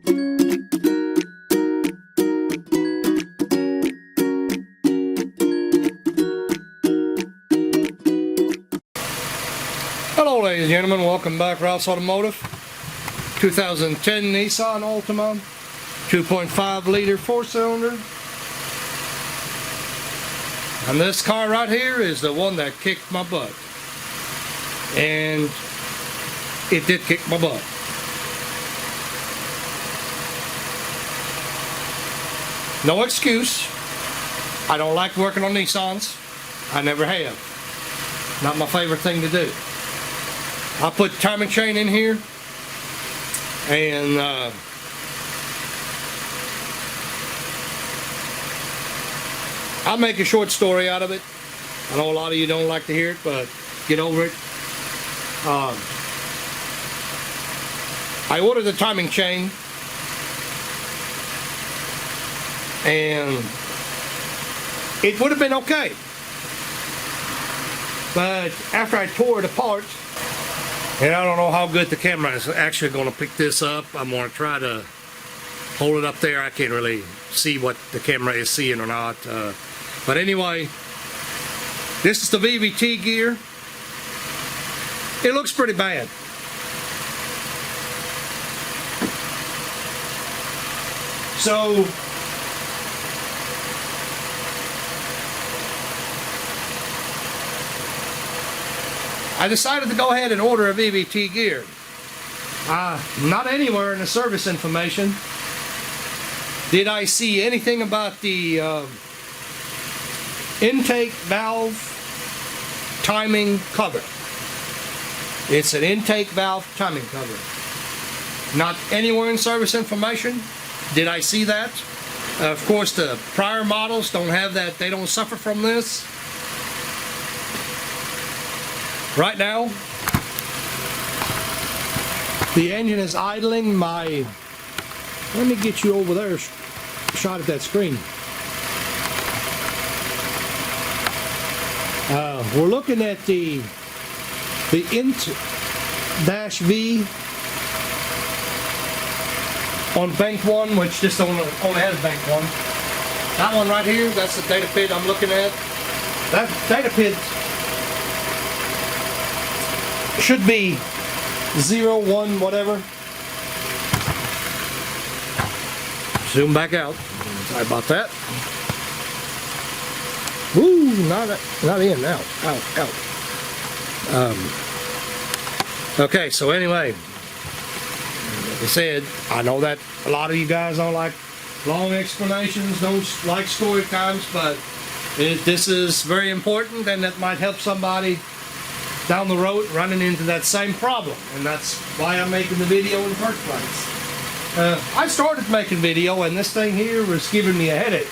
Hello ladies and gentlemen, welcome back. Ralph's Automotive. 2010 Nissan Altima, 2.5 liter 4-cylinder. And this car right here is the one that kicked my butt. And it did kick my butt. No excuse. I don't like working on Nissans. I never have. Not my favorite thing to do. I put timing chain in here, and I'll make a short story out of it. I know a lot of you don't like to hear it, but get over it. I ordered the timing chain, and it would have been okay, but after I tore it apart, and I don't know how good the camera is actually going to pick this up. I'm going to try to hold it up there. I can't really see what the camera is seeing or not. But anyway, this is the VVT gear. It looks pretty bad. So I decided to go ahead and order a VVT gear. Not anywhere in the service information did I see anything about the intake valve timing cover. It's an intake valve timing cover. Not anywhere in service information did I see that. Of course, the prior models don't have that. They don't suffer from this. Right now, the engine is idling. Let me get you over there, shot at that screen. We're looking at the Int-V on bank 1, which just only has bank 1. That one right here, that's the data pit I'm looking at. That data pit should be 0, 1, whatever. Zoom back out. Sorry about that. Woo, not in now. Out. Okay, so anyway, like I said, I know that a lot of you guys don't like long explanations, don't like story times, but this is very important, and that might help somebody down the road running into that same problem, and that's why I'm making the video in the first place. I started making video, and this thing here was giving me a headache.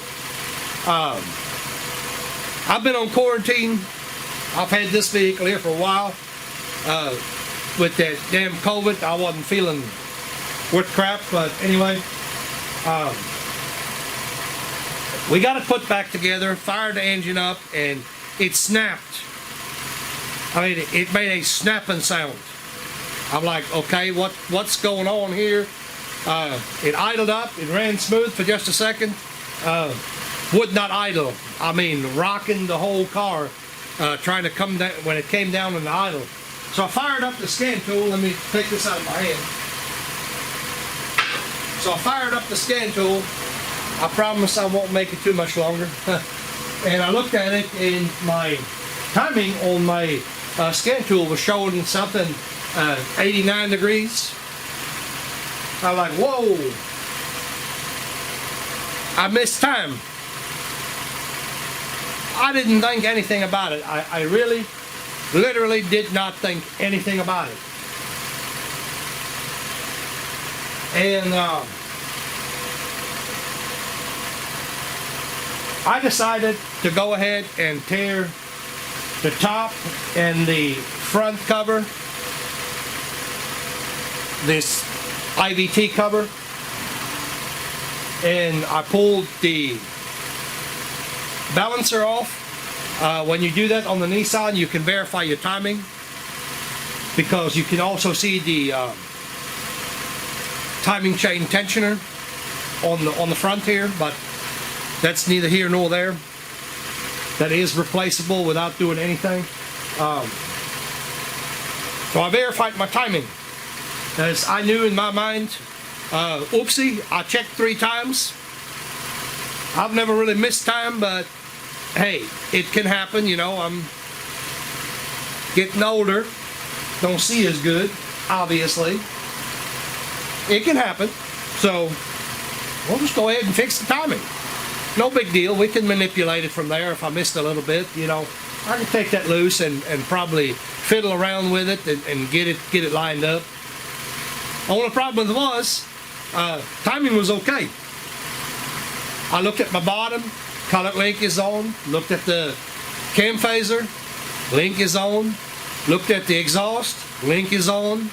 I've been on quarantine. I've had this vehicle here for a while. With that damn COVID, I wasn't feeling worth crap, but anyway, we got it put back together, fired the engine up, and it snapped. I mean, it made a snapping sound. I'm like, okay, what's going on here? It idled up, it ran smooth for just a second, would not idle. I mean, rocking the whole car, trying to come down when it came down in the idle. So I fired up the scan tool. Let me take this out of my hand. So I fired up the scan tool. I promise I won't make it too much longer. And I looked at it, and my timing on my scan tool was showing something 89 degrees. I'm like, whoa, I missed time. I didn't think anything about it. I really, literally did not think anything about it. And I decided to go ahead and tear the top and the front cover, this IVT cover, and I pulled the balancer off. When you do that on the Nissan, you can verify your timing, because you can also see the timing chain tensioner on the front here, but that's neither here nor there. That is replaceable without doing anything. So I verified my timing, as I knew in my mind, oopsie, I checked 3 times. I've never really missed time, but hey, it can happen, you know. I'm getting older, don't see as good, obviously. It can happen, so we'll just go ahead and fix the timing. No big deal, we can manipulate it from there. If I missed a little bit, you know, I can take that loose and probably fiddle around with it and get it lined up. Only problem was, timing was okay. I looked at my bottom, color link is on. Looked at the cam phaser, link is on. Looked at the exhaust, link is on.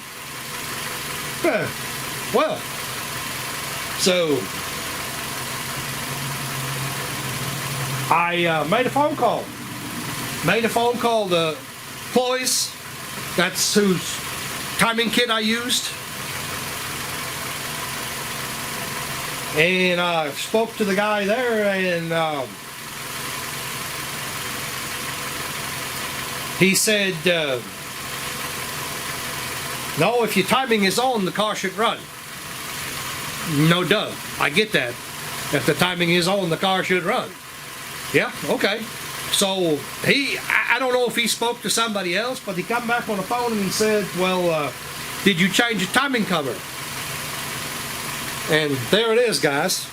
Well, so I made a phone call. To Chloe's. That's whose timing kit I used. And I spoke to the guy there, and he said, no, if your timing is on, the car should run. No duh, I get that. If the timing is on, the car should run. Yeah, okay. So I don't know if he spoke to somebody else, but he come back on the phone and he said, well, did you change your timing cover? And there it is, guys.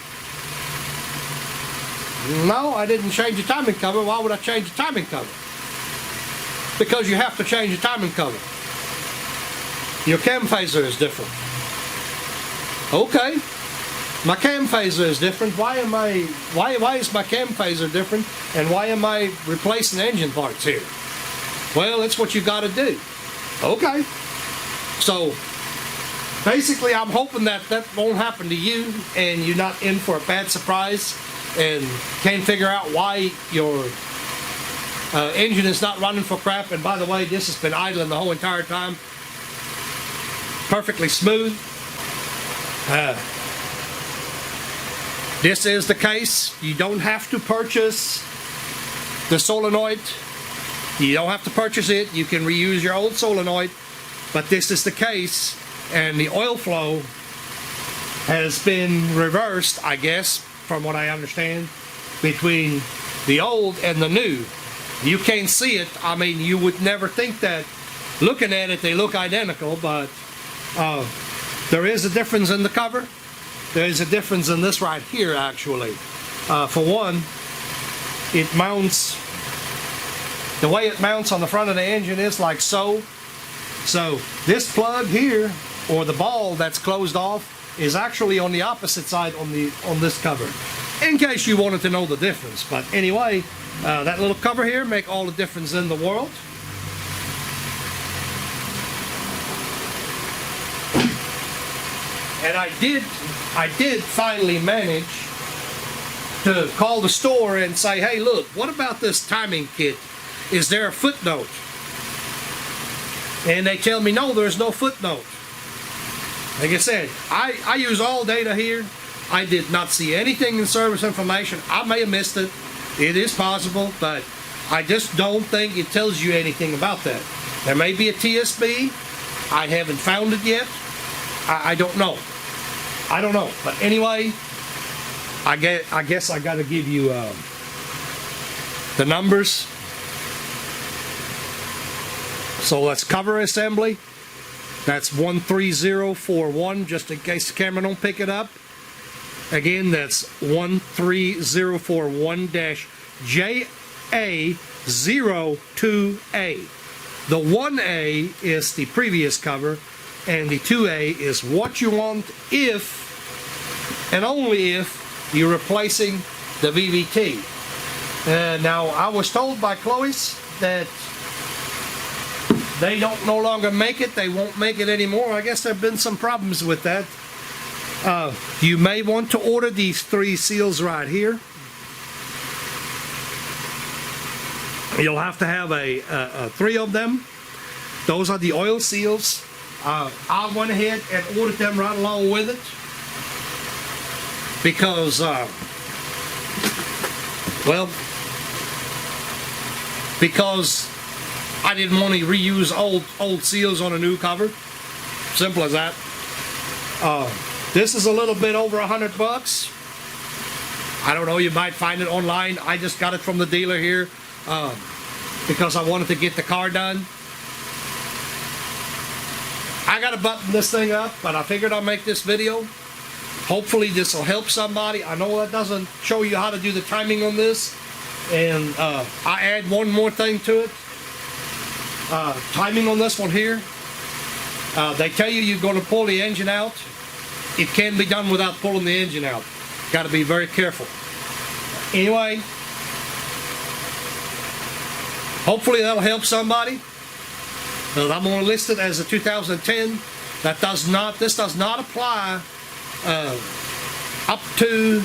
No, I didn't change the timing cover. Why would I change the timing cover? Because you have to change the timing cover. Your cam phaser is different. Okay. My cam phaser is different. Why is my cam phaser different? And why am I replacing engine parts here? Well, it's what you got to do. Okay. So basically, I'm hoping that won't happen to you, and you're not in for a bad surprise, and can't figure out why your engine is not running for crap. And by the way, this has been idling the whole entire time, perfectly smooth. This is the case. You don't have to purchase the solenoid. You don't have to purchase it. You can reuse your old solenoid, but this is the case, and the oil flow has been reversed, I guess, from what I understand, between the old and the new. You can't see it. I mean, you would never think that. Looking at it, they look identical, but there is a difference in the cover. There is a difference in this right here, actually. For one, it mounts, the way it mounts on the front of the engine is like so. So this plug here, or the ball that's closed off, is actually on the opposite side on this cover, in case you wanted to know the difference. But anyway, that little cover here make all the difference in the world. And I did finally manage to call the store and say, hey, look, what about this timing kit? Is there a footnote? And they tell me, no, there's no footnote. Like I said, I use all data here. I did not see anything in service information. I may have missed it. It is possible, but I just don't think it tells you anything about that. There may be a TSB. I haven't found it yet. I don't know. I don't know. But anyway, I guess I got to give you the numbers. So let's cover assembly. That's 13041, just in case the camera don't pick it up. Again, that's 13041-JA02A. The 1A is the previous cover, and the 2A is what you want if, and only if, you're replacing the VVT. Now, I was told by Chloe's that they don't no longer make it. They won't make it anymore. I guess there have been some problems with that. You may want to order these 3 seals right here. You'll have to have 3 of them. Those are the oil seals. I went ahead and ordered them right along with it because, because I didn't want to reuse old seals on a new cover. Simple as that. This is a little bit over $100. I don't know, you might find it online. I just got it from the dealer here because I wanted to get the car done. I gotta button this thing up, but I figured I'll make this video. Hopefully this will help somebody. I know that doesn't show you how to do the timing on this. And I add one more thing to it. Timing on this one here. They tell you you're going to pull the engine out. It can be done without pulling the engine out. Got to be very careful. Anyway, hopefully that'll help somebody. I'm going to list it as a 2010. This does not apply up to,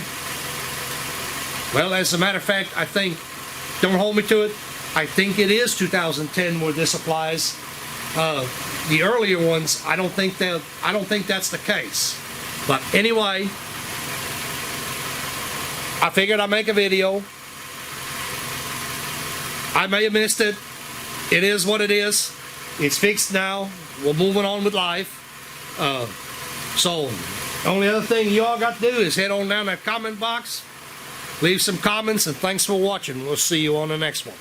well, as a matter of fact, I think, don't hold me to it, I think it is 2010 where this applies. The earlier ones, I don't think that's the case. But anyway, I figured I'd make a video. I may have missed it. It is what it is. It's fixed now. We're moving on with life. So, the only other thing you all got to do is head on down that comment box, leave some comments, and thanks for watching. We'll see you on the next one.